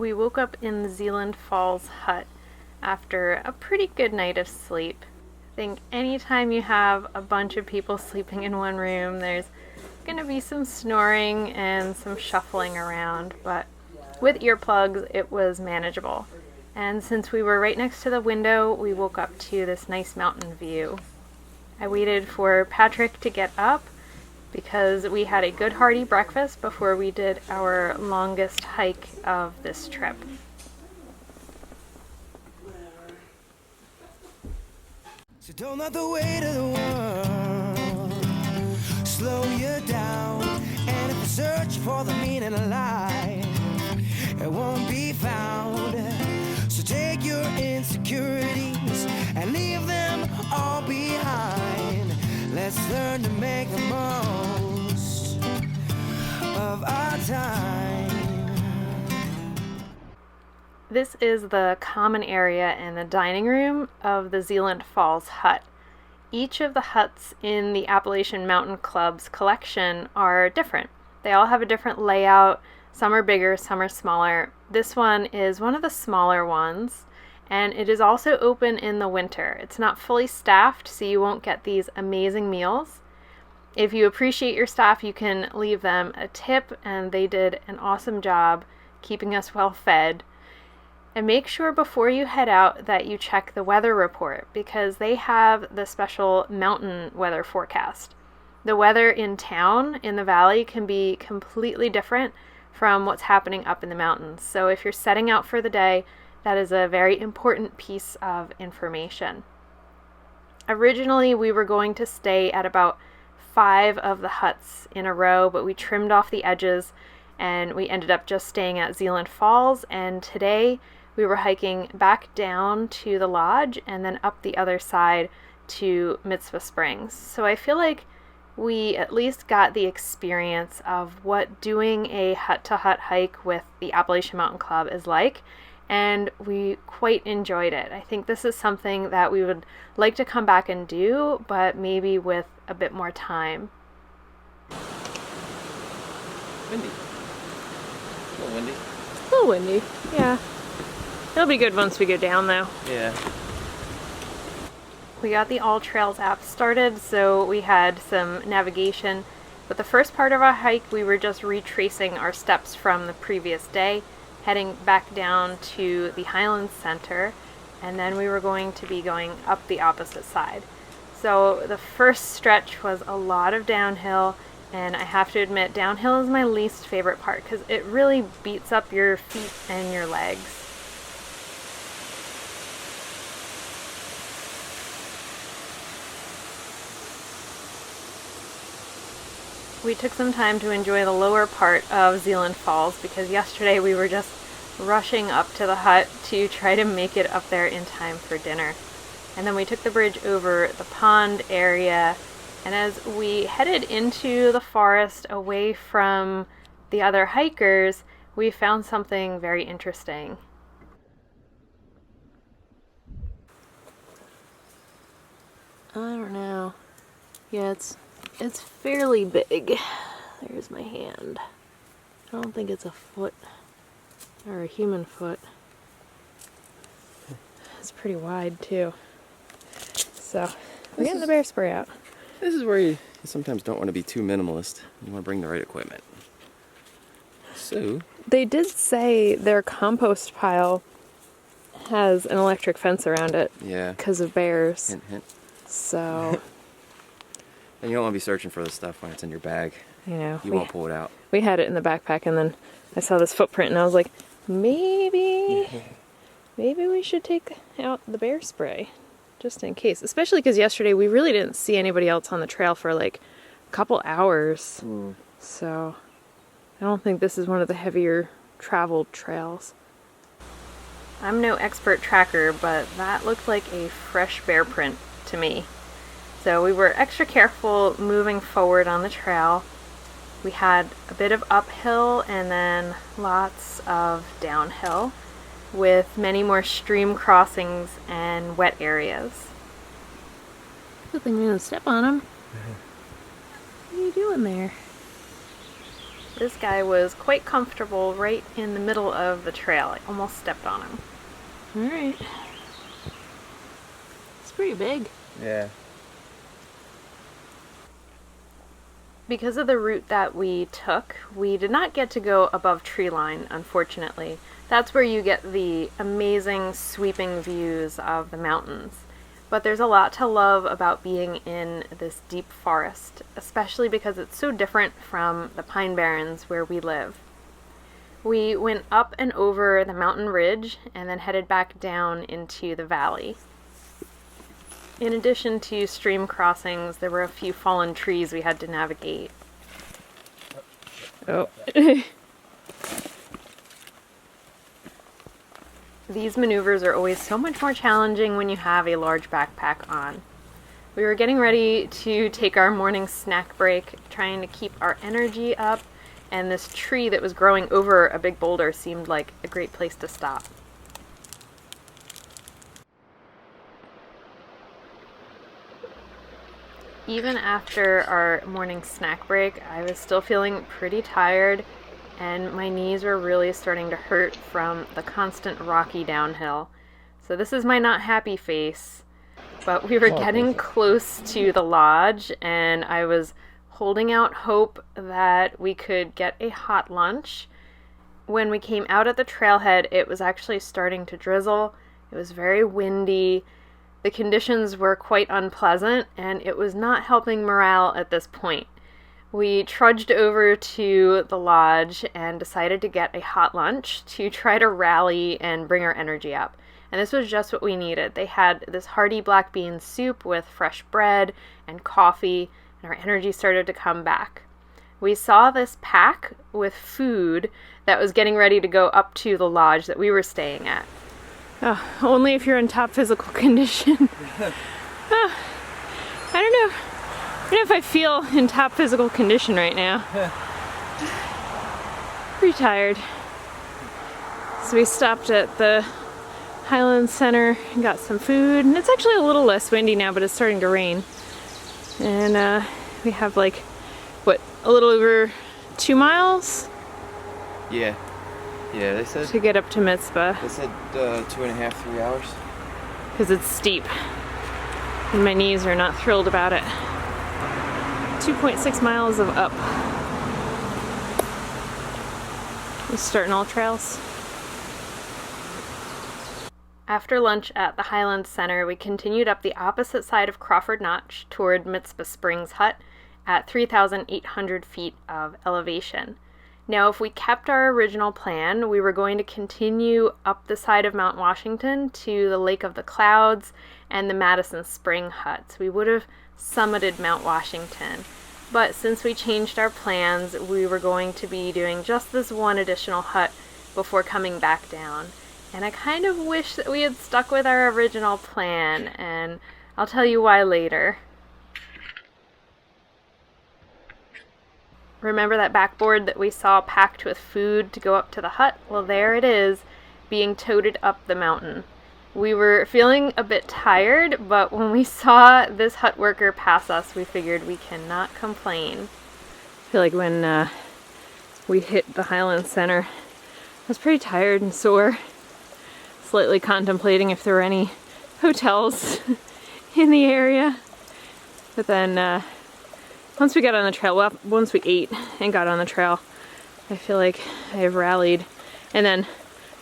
We woke up in the Zealand Falls hut after a pretty good night of sleep. I think anytime you have a bunch of people sleeping in one room, there's gonna be some snoring and some shuffling around, but with earplugs it was manageable. And since we were right next to the window, we woke up to this nice mountain view. I waited for Patrick to get up because we had a good hearty breakfast before we did our longest hike of this trip. So don't let the weight of the world slow you down. And if you search for the meaning of life, it won't be found. So take your insecurities and leave them all behind. Let's learn to make the most of our time. This is the common area and the dining room of the Zealand Falls hut. Each of the huts in the Appalachian Mountain Club's collection are different. They all have a different layout. Some are bigger, some are smaller. This one is one of the smaller ones, and it is also open in the winter. It's not fully staffed, so you won't get these amazing meals. If you appreciate your staff, you can leave them a tip, and they did an awesome job keeping us well fed. And make sure before you head out that you check the weather report, because they have the special mountain weather forecast. The weather in town, in the valley, can be completely different from what's happening up in the mountains. So if you're setting out for the day, that is a very important piece of information. Originally, we were going to stay at about 5 of the huts in a row, but we trimmed off the edges and we ended up just staying at Zealand Falls. And today we were hiking back down to the lodge and then up the other side to Mitzvah Springs. So I feel like we at least got the experience of what doing a hut-to-hut hike with the Appalachian Mountain Club is like, and we quite enjoyed it. I think this is something that we would like to come back and do, but maybe with a bit more time. Windy. A little windy. A little windy, yeah. It'll be good once we go down, though. Yeah. We got the All Trails app started, so we had some navigation. But the first part of our hike, we were just retracing our steps from the previous day, heading back down to the Highlands Center, and then we were going to be going up the opposite side. So the first stretch was a lot of downhill, and I have to admit, downhill is my least favorite part because it really beats up your feet and your legs. We took some time to enjoy the lower part of Zealand Falls because yesterday we were just rushing up to the hut to try to make it up there in time for dinner. And then we took the bridge over the pond area, and as we headed into the forest away from the other hikers, we found something very interesting. I don't know. Yeah, it's fairly big. There's my hand. I don't think it's a foot or a human foot. It's pretty wide too. So we're getting the bear spray out. This is where you sometimes don't want to be too minimalist. You want to bring the right equipment. So they did say their compost pile has an electric fence around it. Yeah. Because of bears. Hint, hint. So. And you don't want to be searching for the stuff when it's in your bag. You know. You won't pull it out. We had it in the backpack, and then I saw this footprint, and I was like, maybe we should take out the bear spray, just in case. Especially because yesterday we really didn't see anybody else on the trail for like a couple hours. So I don't think this is one of the heavier traveled trails. I'm no expert tracker, but that looked like a fresh bear print to me. So we were extra careful moving forward on the trail. We had a bit of uphill and then lots of downhill with many more stream crossings and wet areas. Good thing we didn't step on them. What are you doing there? This guy was quite comfortable right in the middle of the trail. I almost stepped on him. Alright. It's pretty big. Yeah. Because of the route that we took, we did not get to go above tree line, unfortunately. That's where you get the amazing sweeping views of the mountains. But there's a lot to love about being in this deep forest, especially because it's so different from the Pine Barrens where we live. We went up and over the mountain ridge and then headed back down into the valley. In addition to stream crossings, there were a few fallen trees we had to navigate. Oh. These maneuvers are always so much more challenging when you have a large backpack on. We were getting ready to take our morning snack break, trying to keep our energy up, and this tree that was growing over a big boulder seemed like a great place to stop. Even after our morning snack break, I was still feeling pretty tired, and my knees were really starting to hurt from the constant rocky downhill. So this is my not happy face, but we were getting close to the lodge, and I was holding out hope that we could get a hot lunch. When we came out at the trailhead, it was actually starting to drizzle. It was very windy. The conditions were quite unpleasant, and it was not helping morale at this point. We trudged over to the lodge and decided to get a hot lunch to try to rally and bring our energy up. And this was just what we needed. They had this hearty black bean soup with fresh bread and coffee, and our energy started to come back. We saw this pack with food that was getting ready to go up to the lodge that we were staying at. Oh, only if you're in top physical condition. Oh, I don't know. I don't know if I feel in top physical condition right now. Pretty tired. So we stopped at the Highland Center and got some food. And it's actually a little less windy now, but it's starting to rain. And we have like, what, a little over 2 miles? Yeah. Yeah, they said. To get up to Mitzvah. They said 2.5, 3 hours. Because it's steep. And my knees are not thrilled about it. 2.6 miles of up. We're starting all trails. After lunch at the Highland Center, we continued up the opposite side of Crawford Notch toward Mitzvah Springs Hut at 3,800 feet of elevation. Now, if we kept our original plan, we were going to continue up the side of Mount Washington to the Lake of the Clouds and the Madison Spring Huts. We would have summited Mount Washington, but since we changed our plans, we were going to be doing just this one additional hut before coming back down. And I kind of wish that we had stuck with our original plan, and I'll tell you why later. Remember that backboard that we saw packed with food to go up to the hut? Well, there it is, being toted up the mountain. We were feeling a bit tired, but when we saw this hut worker pass us, we figured we cannot complain. I feel like when we hit the Highland Center, I was pretty tired and sore, slightly contemplating if there were any hotels in the area. But then once we got on the trail, well, once we ate and got on the trail, I feel like I have rallied. And then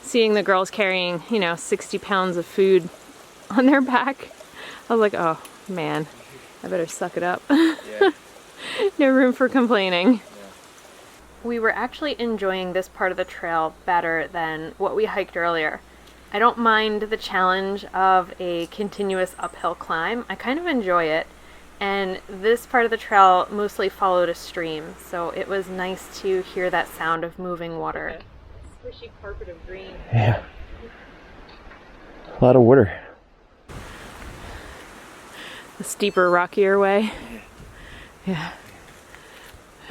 seeing the girls carrying, 60 pounds of food on their back, I was like, oh man, I better suck it up. Yeah. No room for complaining. Yeah. We were actually enjoying this part of the trail better than what we hiked earlier. I don't mind the challenge of a continuous uphill climb. I kind of enjoy it. And this part of the trail mostly followed a stream, so it was nice to hear that sound of moving water. Squishy carpet of green. Yeah. A lot of water. The steeper, rockier way. Yeah.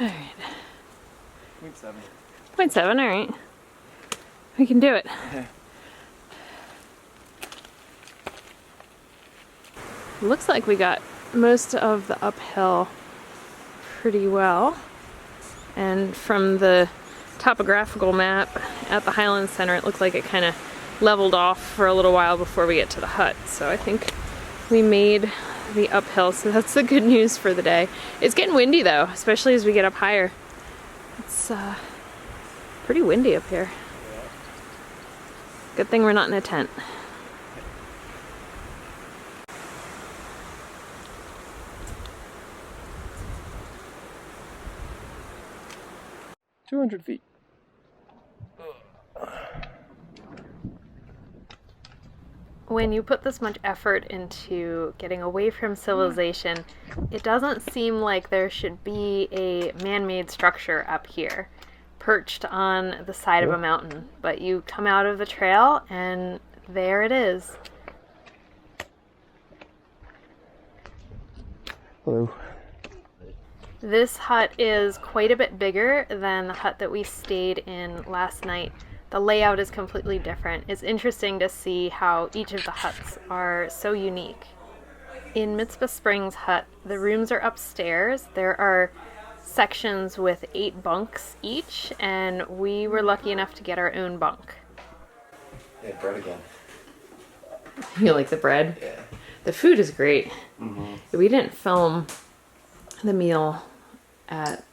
Alright. 0.7. 0.7, alright. We can do it. Yeah. Looks like we got most of the uphill pretty well. And from the topographical map at the Highlands Center, it looked like it kind of leveled off for a little while before we get to the hut. So I think we made the uphill, so that's the good news for the day. It's getting windy though, especially as we get up higher. It's pretty windy up here. Good thing we're not in a tent. $200 When you put this much effort into getting away from civilization, it doesn't seem like there should be a man-made structure up here, perched on the side of a mountain. But you come out of the trail and there it is. Hello. This hut is quite a bit bigger than the hut that we stayed in last night. The layout is completely different. It's interesting to see how each of the huts are so unique. In Mitzvah Springs hut, the rooms are upstairs. There are sections with 8 bunks each, and we were lucky enough to get our own bunk. Yeah, bread again. You like the bread? Yeah. The food is great. Mm-hmm. We didn't film the meal at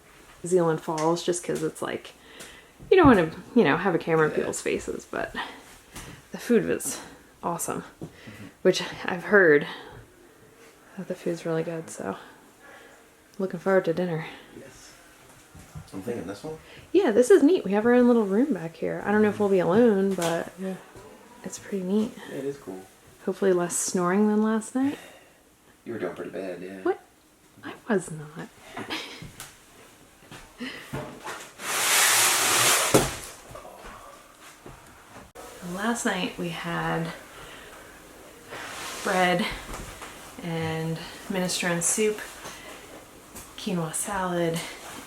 Zealand Falls just because it's like, you don't want to, have a camera in people's faces, but the food was awesome, which I've heard that the food's really good, so looking forward to dinner. Yes. I'm thinking this one? Yeah, this is neat. We have our own little room back here. I don't know if we'll be alone, but Yeah. it's pretty neat. Yeah, it is cool. Hopefully less snoring than last night. You were doing pretty bad, yeah. What? I was not. Last night we had bread and minestrone soup, quinoa salad,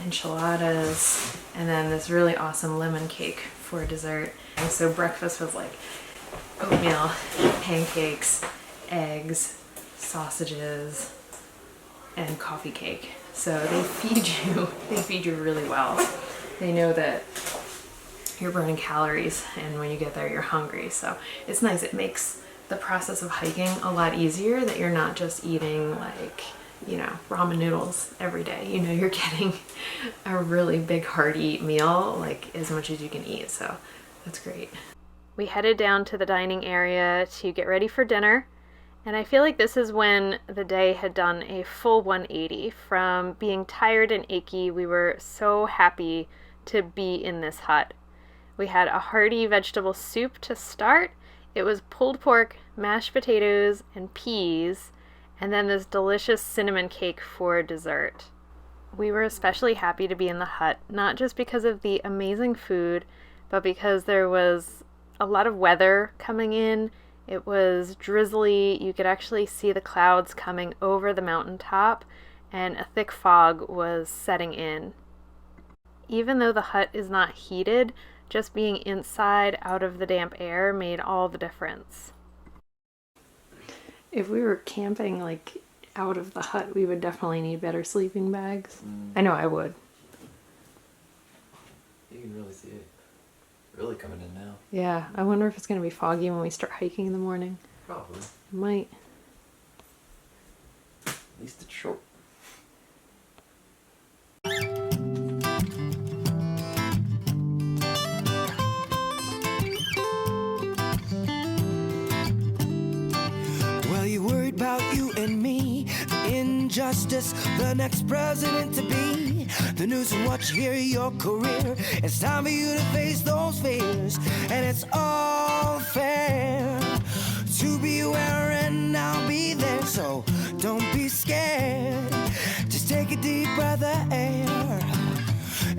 enchiladas, and then this really awesome lemon cake for dessert. And so breakfast was like oatmeal, pancakes, eggs, sausages, and coffee cake. So they feed you really well. They know that you're burning calories, and when you get there you're hungry, so it's nice. It makes the process of hiking a lot easier, that you're not just eating like, ramen noodles every day. You're getting a really big hearty meal, like as much as you can eat, so that's great. We headed down to the dining area to get ready for dinner, and I feel like this is when the day had done a full 180. From being tired and achy, we were so happy to be in this hut. We had a hearty vegetable soup to start. It was pulled pork, mashed potatoes, and peas, and then this delicious cinnamon cake for dessert. We were especially happy to be in the hut, not just because of the amazing food, but because there was a lot of weather coming in. It was drizzly. You could actually see the clouds coming over the mountaintop, and a thick fog was setting in. Even though the hut is not heated, just being inside out of the damp air made all the difference. If we were camping like out of the hut, we would definitely need better sleeping bags. I know I would. You can really see it really coming in now. Yeah, I wonder if it's going to be foggy when we start hiking in the morning. Probably. It might. At least it's short. Well, you worried about you and me, the injustice, the next president to be, the news and what you hear, your career. It's time for you to face those fears, and it's all fair to be aware, and I'll be there, so don't be scared. Just take a deep breath of air,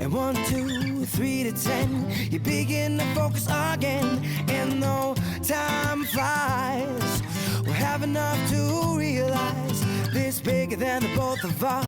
and 1, 2, 3 to 10, you begin to focus again, and though time flies, we'll have enough to realize this bigger than the both of us.